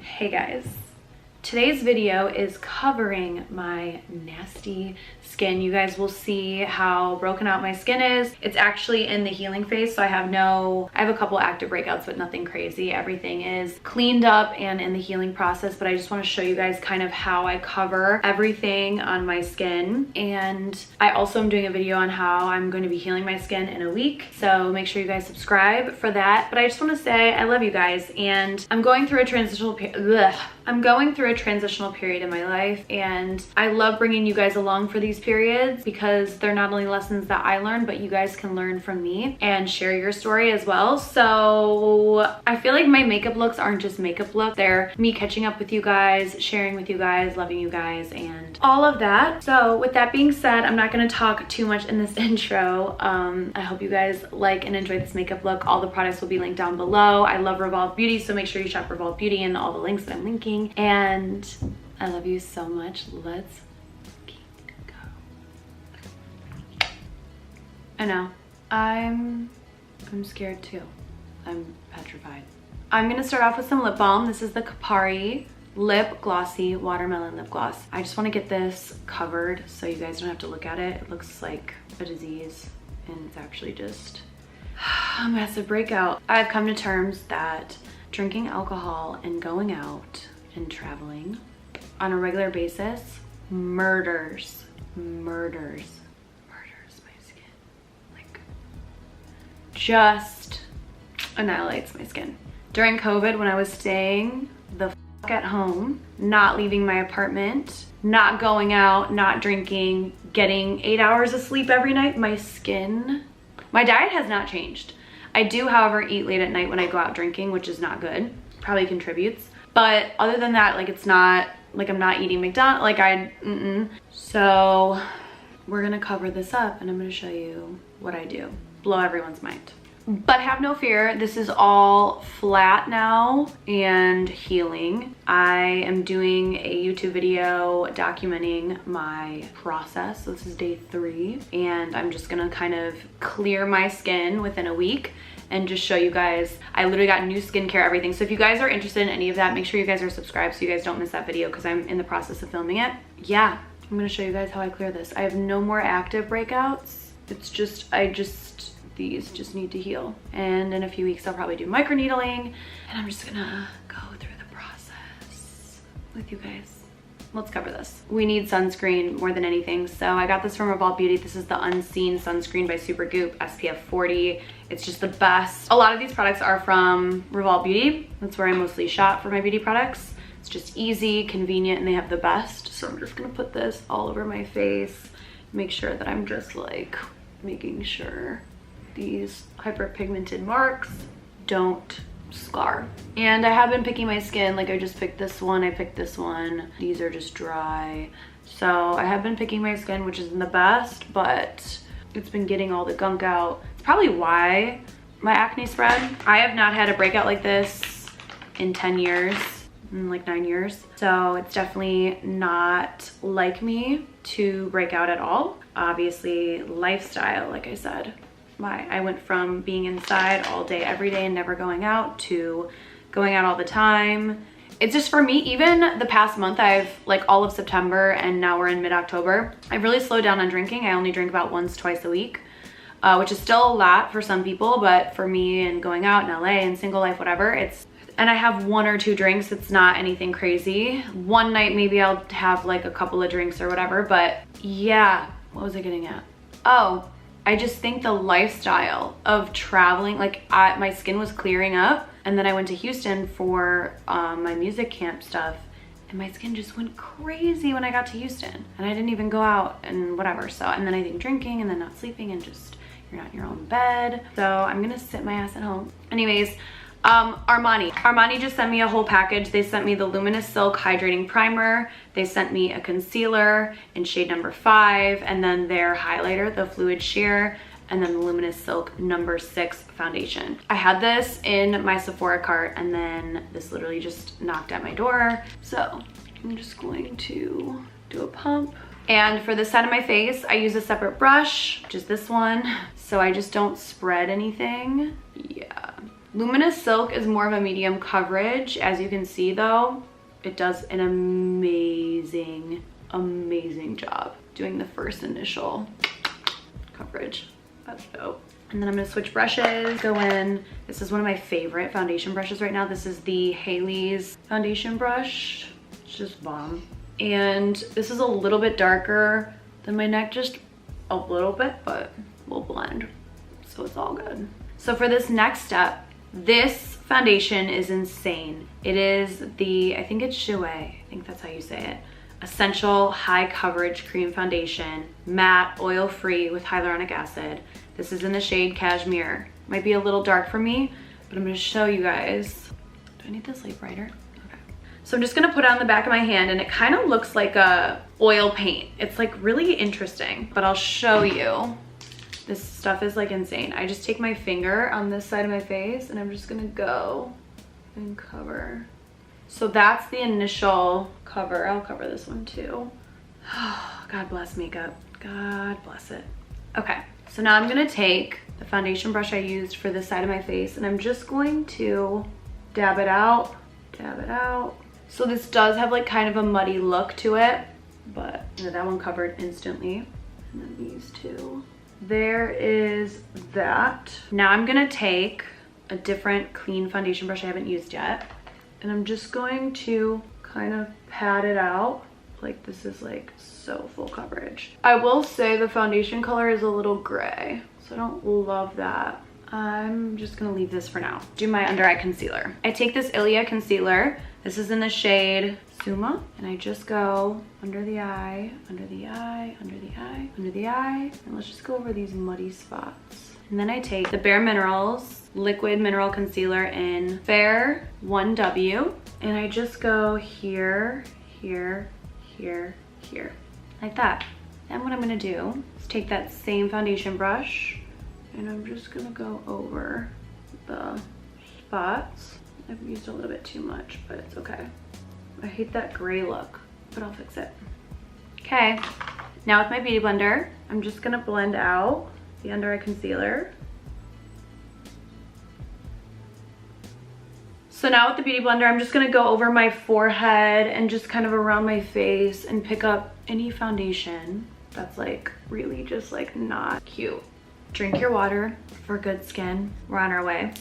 Hey guys, today's video is covering my nasty skin. You guys will see how broken out my skin is. It's actually in the healing phase, so I have a couple active breakouts, but nothing crazy. Everything is cleaned up and in the healing process, but I just want to show you guys kind of how I cover everything on my skin. And I also am doing a video on how I'm going to be healing my skin in a week, so make sure you guys subscribe for that. But I just want to say I love you guys, and I'm going through a transitional period in my life, and I love bringing you guys along for these periods because they're not only lessons that I learned, but you guys can learn from me and share your story as well. So I feel like my makeup looks aren't just makeup looks, they're me catching up with you guys, sharing with you guys, loving you guys, and all of that. So with that being said, I'm not going to talk too much in this intro. I hope you guys like and enjoy this makeup look. All the products will be linked down below. I love Revolve Beauty, so make sure you shop Revolve Beauty and all the links that I'm linking. And I love you so much. Let's go. I know. I'm scared too. I'm petrified. I'm gonna start off with some lip balm. This is the Kapari Lip Glossy Watermelon Lip Gloss. I just want to get this covered so you guys don't have to look at it. It looks like a disease, and it's actually just a massive breakout. I've come to terms that drinking alcohol and going out and traveling on a regular basis murders my skin. Like, just annihilates my skin. During COVID, when I was staying the f at home, not leaving my apartment, not going out, not drinking, getting 8 hours of sleep every night, my diet has not changed. I do, however, eat late at night when I go out drinking, which is not good. Probably contributes. But other than that, like, it's not like I'm not eating McDonald's, like So we're gonna cover this up and I'm gonna show you what I do. Blow everyone's mind. But have no fear, this is all flat now and healing. I am doing a YouTube video documenting my process. So this is day 3, and I'm just gonna kind of clear my skin within a week and just show you guys. I literally got new skincare, everything. So if you guys are interested in any of that, make sure you guys are subscribed so you guys don't miss that video because I'm in the process of filming it. Yeah, I'm gonna show you guys how I clear this. I have no more active breakouts. It's just, these just need to heal. And in a few weeks, I'll probably do microneedling, and I'm just gonna go through the process with you guys. Let's cover this. We need sunscreen more than anything. So I got this from Revolve Beauty. This is the Unseen Sunscreen by Supergoop, SPF 40. It's just the best. A lot of these products are from Revolve Beauty. That's where I mostly shop for my beauty products. It's just easy, convenient, and they have the best. So I'm just gonna put this all over my face. Make sure that I'm just like making sure these hyperpigmented marks don't scar. And I have been picking my skin. Like, I just picked this one, I picked this one. These are just dry. So I have been picking my skin, which isn't the best, but it's been getting all the gunk out. It's probably why my acne spread. I have not had a breakout like this in 10 years, like 9 years. So it's definitely not like me to break out at all. Obviously, lifestyle, like I said. I went from being inside all day, every day, and never going out to going out all the time. It's just, for me, even the past month, I've, like, all of September, and now we're in mid-October, I've really slowed down on drinking. I only drink about once, twice a week, which is still a lot for some people, but for me and going out in LA and single life, whatever, and I have 1 or 2 drinks. It's not anything crazy. One night, maybe I'll have like a couple of drinks or whatever, but yeah, what was I getting at? Oh, I just think the lifestyle of traveling, like, my skin was clearing up, and then I went to Houston for my music camp stuff, and my skin just went crazy when I got to Houston, and I didn't even go out and whatever. So, and then I think drinking and then not sleeping and just, you're not in your own bed. So I'm gonna sit my ass at home. Anyways, Armani just sent me a whole package. They sent me the Luminous Silk Hydrating Primer. They sent me a concealer in shade number 5, and then their highlighter, the Fluid Sheer, and then the Luminous Silk number 6 foundation. I had this in my Sephora cart, and then this literally just knocked at my door. So I'm just going to do a pump. And for this side of my face, I use a separate brush, which is this one, so I just don't spread anything. Yeah. Luminous Silk is more of a medium coverage. As you can see though, it does an amazing job doing the first initial coverage. That's dope. And then I'm gonna switch brushes, go in. This is one of my favorite foundation brushes right now. This is the hiii's foundation brush. It's just bomb. And this is a little bit darker than my neck, just a little bit, but we'll blend. So it's all good. So for this next step, this foundation is insane. It is the, I think it's hiiii, I think that's how you say it. Essential High Coverage Cream Foundation, matte, oil-free with hyaluronic acid. This is in the shade Cashmere. Might be a little dark for me, but I'm gonna show you guys. Do I need this light brighter? Okay. So I'm just gonna put it on the back of my hand, and it kind of looks like a oil paint. It's like really interesting, but I'll show you. This stuff is like insane. I just take my finger on this side of my face, and I'm just gonna go and cover. So that's the initial cover. I'll cover this one too. God bless makeup. God bless it. Okay, so now I'm gonna take the foundation brush I used for this side of my face, and I'm just going to dab it out, dab it out. So this does have like kind of a muddy look to it, but you know, that one covered instantly. And then these two. There is that. Now I'm gonna take a different clean foundation brush I haven't used yet, and I'm just going to kind of pat it out. Like this is like so full coverage. I will say the foundation color is a little gray, so I don't love that. I'm just gonna leave this for now. Do my under eye concealer. I take this Ilia concealer. This is in the shade Suma, and I just go under the eye, under the eye, under the eye, under the eye, and let's just go over these muddy spots. And then I take the Bare Minerals Liquid Mineral Concealer in Fair 1W, and I just go here, here, here, here, like that. Then what I'm gonna do is take that same foundation brush, and I'm just gonna go over the spots. I've used a little bit too much, but it's okay. I hate that gray look, but I'll fix it. Okay, now with my Beauty Blender, I'm just gonna blend out the under eye concealer. So now with the Beauty Blender, I'm just gonna go over my forehead and just kind of around my face and pick up any foundation that's like really just like not cute. Drink your water for good skin. We're on our way.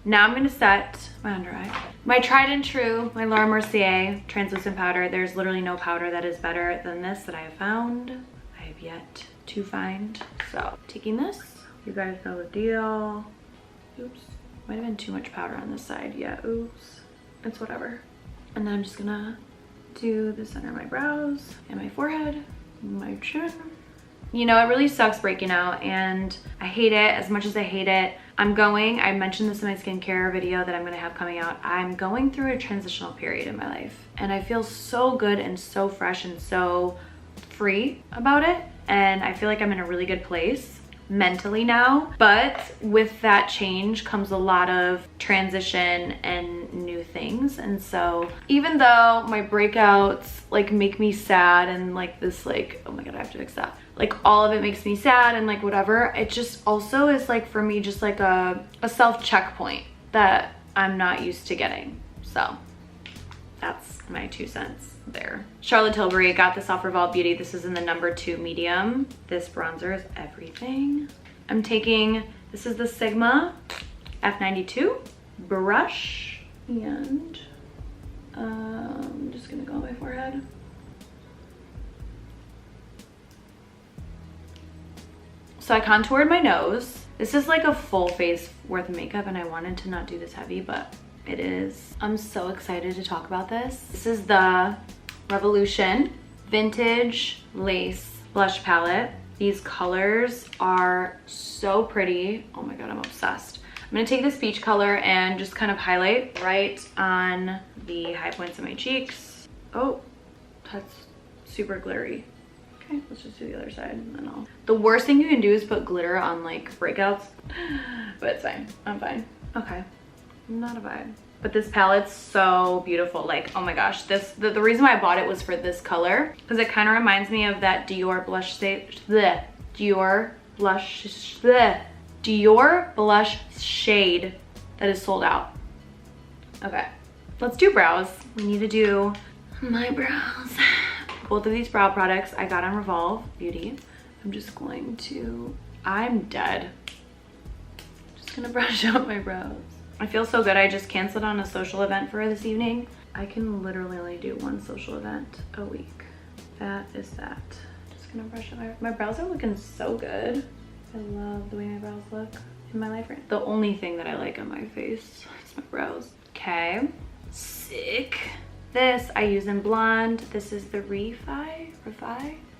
Now I'm gonna set my under eye. My tried and true, my Laura Mercier translucent powder. There's literally no powder that is better than this that I have found. I have yet to find. So taking this, you guys know the deal. Oops, might have been too much powder on this side. Yeah, oops, it's whatever. And then I'm just gonna do the center of my brows and my forehead, my chin. You know, it really sucks breaking out, and I hate it as much as I hate it. I mentioned this in my skincare video that I'm gonna have coming out. I'm going through a transitional period in my life, and I feel so good and so fresh and so free about it. And I feel like I'm in a really good place mentally now. But with that change comes a lot of transition and new things. And so even though my breakouts like make me sad and like this like, oh my God, I have to fix that. Like all of it makes me sad and like whatever, it just also is like for me just like a self checkpoint that I'm not used to getting. So that's my 2 cents there. Charlotte Tilbury, got this off Revolve Beauty. This is in the #2 medium. This bronzer is everything. I'm taking, this is the Sigma F92 brush, and I'm just gonna go on my forehead. So I contoured my nose. This is like a full face worth of makeup, and I wanted to not do this heavy, but it is. I'm so excited to talk about this. This is the Revolution Vintage Lace Blush Palette. These colors are so pretty. Oh my God, I'm obsessed. I'm gonna take this peach color and just kind of highlight right on the high points of my cheeks. Oh, that's super glittery. Okay, let's just do the other side and then I'll... The worst thing you can do is put glitter on like breakouts, but it's fine, I'm fine. Okay, not a vibe. But this palette's so beautiful. Like, oh my gosh, this, the reason why I bought it was for this color, because it kind of reminds me of that Dior blush Dior blush shade that is sold out. Okay, let's do brows. We need to do my brows. Both of these brow products I got on Revolve Beauty. I'm just going to, I'm dead. Just gonna brush out my brows. I feel so good. I just canceled on a social event for this evening. I can literally only do one social event a week. That is that. Just gonna brush out my brows are looking so good. I love the way my brows look in my life right now. The only thing that I like on my face is my brows. Okay, sick. This I use in blonde. This is the Refi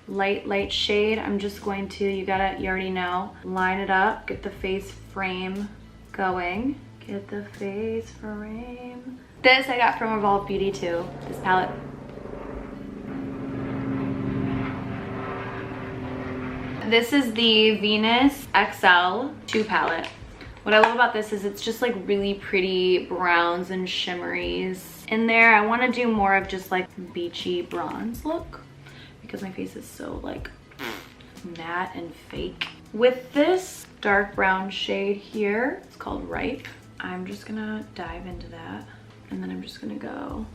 light shade. I'm just going to, you already know, line it up, get the face frame going. Get the face frame. This I got from Revolve Beauty too, this palette. This is the Venus XL 2 palette. What I love about this is it's just like really pretty browns and shimmeries in there. I want to do more of just like beachy bronze look because my face is so like matte and fake. With this dark brown shade here, it's called Ripe. I'm just gonna dive into that, and then I'm just gonna go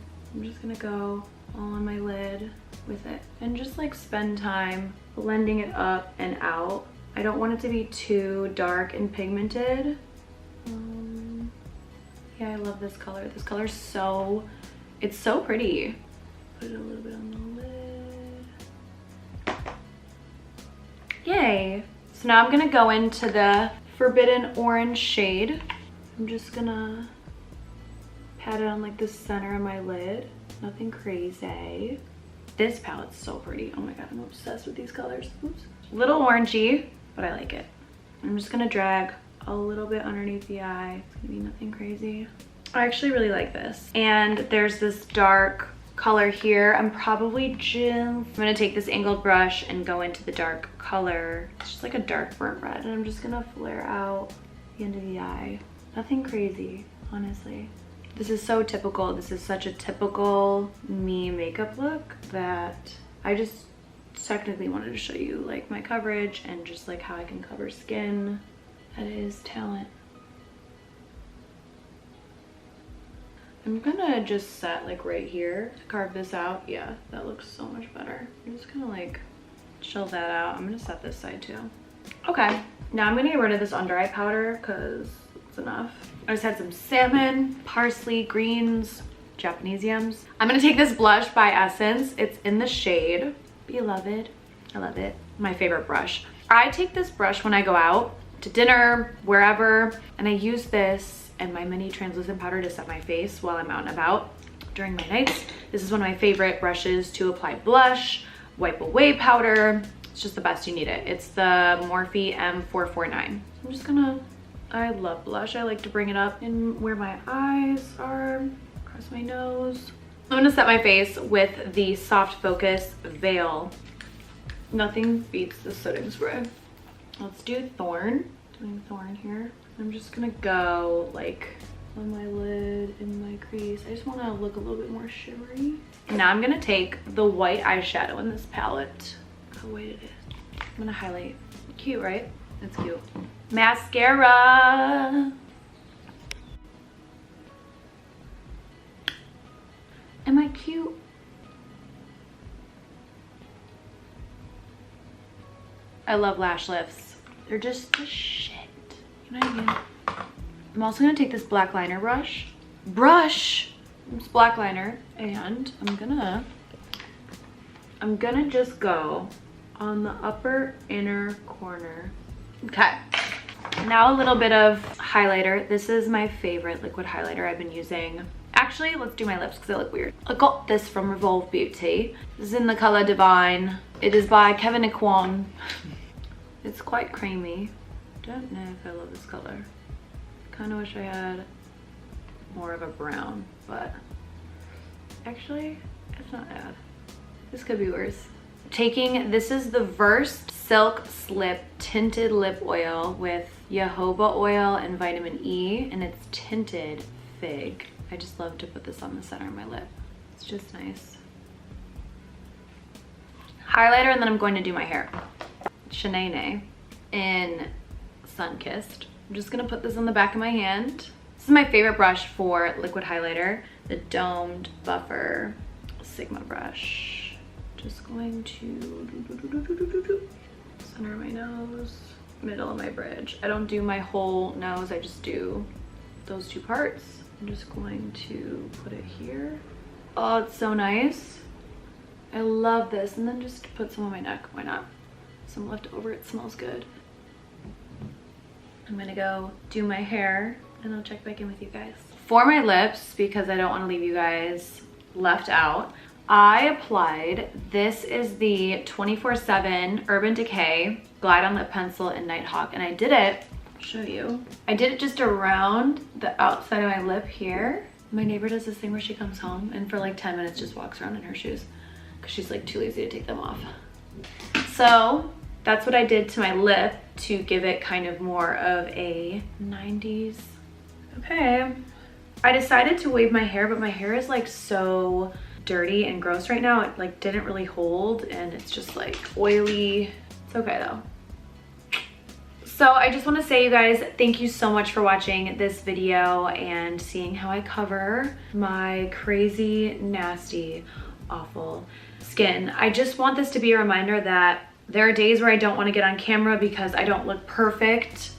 all on my lid with it and just like spend time blending it up and out. I don't want it to be too dark and pigmented. Yeah, I love this color. This color's so, it's so pretty. Put it a little bit on the lid. Yay. So now I'm gonna go into the Forbidden Orange shade. I'm just gonna pat it on like the center of my lid. Nothing crazy. This palette's so pretty. Oh my god, I'm obsessed with these colors. Oops. Little orangey, but I like it. I'm just gonna drag a little bit underneath the eye. It's gonna be nothing crazy. I actually really like this. And there's this dark color here. I'm gonna take this angled brush and go into the dark color. It's just like a dark burnt red, and I'm just gonna flare out the end of the eye. Nothing crazy, honestly. This is so typical. This is such a typical me makeup look that I just technically wanted to show you like my coverage and just like how I can cover skin. That is talent. I'm gonna just set like right here to carve this out. Yeah, that looks so much better. I'm just gonna like chill that out. I'm gonna set this side too. Okay, now I'm gonna get rid of this under eye powder because it's enough. I just had some salmon, parsley, greens, Japanese yams. I'm gonna take this blush by Essence. It's in the shade Beloved. I love it. My favorite brush. I take this brush when I go out to dinner, wherever, and I use this and my mini translucent powder to set my face while I'm out and about during my nights. This is one of my favorite brushes to apply blush, wipe away powder. It's just the best. You need it. It's the Morphe M449. I'm just gonna, I love blush. I like to bring it up in where my eyes are, across my nose. I'm gonna set my face with the Soft Focus Veil. Nothing beats the setting spray. Let's do Thorn. Doing Thorn here. I'm just gonna go like on my lid, in my crease. I just wanna look a little bit more shimmery. And now I'm gonna take the white eyeshadow in this palette. Look how white it is. I'm gonna highlight. Cute, right? It's cute. Mascara. Am I cute? I love lash lifts. They're just the shit. You know what I mean? I'm also gonna take this black liner brush. It's black liner, and I'm gonna just go on the upper inner corner. Okay. Now a little bit of highlighter. This is my favorite liquid highlighter I've been using. Actually, let's do my lips because they look weird. I got this from Revolve Beauty. This is in the color Divine. It is by Kevin Iquan. It's quite creamy. Don't know if I love this color. Kind of wish I had more of a brown, but actually, it's not bad. This could be worse. This is the Versed Silk Slip Tinted Lip Oil with jojoba oil and vitamin E, and it's tinted fig. I just love to put this on the center of my lip. It's just nice. Highlighter, and then I'm going to do my hair. Shanae in Sunkissed. I'm just gonna put this on the back of my hand. This is my favorite brush for liquid highlighter, the Domed Buffer Sigma brush. Just going to center my nose, middle of my bridge. I don't do my whole nose, I just do those two parts. I'm just going to put it here. Oh, it's so nice. I love this. And then just put some on my neck, why not? Some left over, it smells good. I'm gonna go do my hair and I'll check back in with you guys. For my lips, because I don't wanna leave you guys left out, I applied, this is the 24/7 Urban Decay Glide On Lip Pencil in Nighthawk, and I did it, I'll show you. I did it just around the outside of my lip here. My neighbor does this thing where she comes home and for like 10 minutes just walks around in her shoes because she's like too lazy to take them off. So that's what I did to my lip to give it kind of more of a 90s. Okay, I decided to wave my hair, but my hair is like so dirty and gross right now. It like didn't really hold and it's just like oily. It's okay though. So I just want to say, you guys, thank you so much for watching this video and seeing how I cover my crazy, nasty, awful skin. I just want this to be a reminder that there are days where I don't want to get on camera because I don't look perfect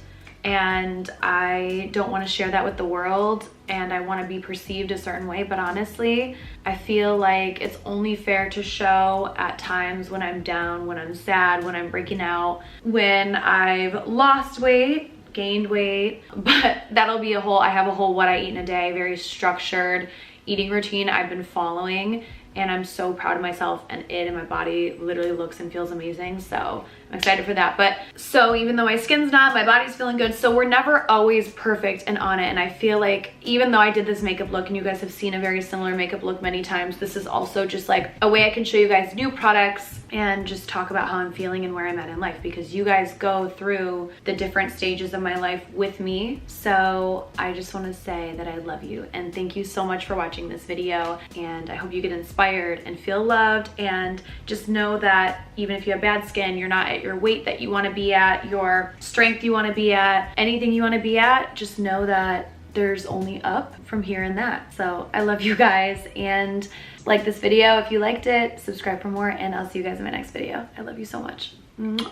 and I don't want to share that with the world and I want to be perceived a certain way, but honestly, I feel like it's only fair to show at times when I'm down, when I'm sad, when I'm breaking out, when I've lost weight, gained weight, but that'll be I have a whole what I eat in a day, very structured eating routine I've been following, and I'm so proud of myself, and it and my body literally looks and feels amazing. So I'm excited for that. But so even though my skin's not, my body's feeling good. So we're never always perfect and on it. And I feel like even though I did this makeup look and you guys have seen a very similar makeup look many times, this is also just like a way I can show you guys new products and just talk about how I'm feeling and where I'm at in life, because you guys go through the different stages of my life with me. So I just want to say that I love you and thank you so much for watching this video, and I hope you get inspired and feel loved, and just know that even if you have bad skin, you're not at your weight that you want to be at, your strength you want to be at, anything you want to be at, just know that there's only up from here and that. So I love you guys, and like this video if you liked it, subscribe for more, and I'll see you guys in my next video. I love you so much. Mwah.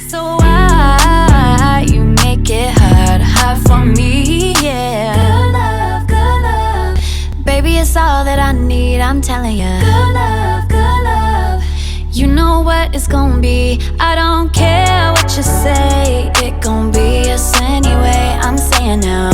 So why you make it hard for me, yeah. Good love, baby, it's all that I need, I'm telling you. Good love, you know what it's gonna be. I don't care what you say, it gonna be us anyway, I'm saying now.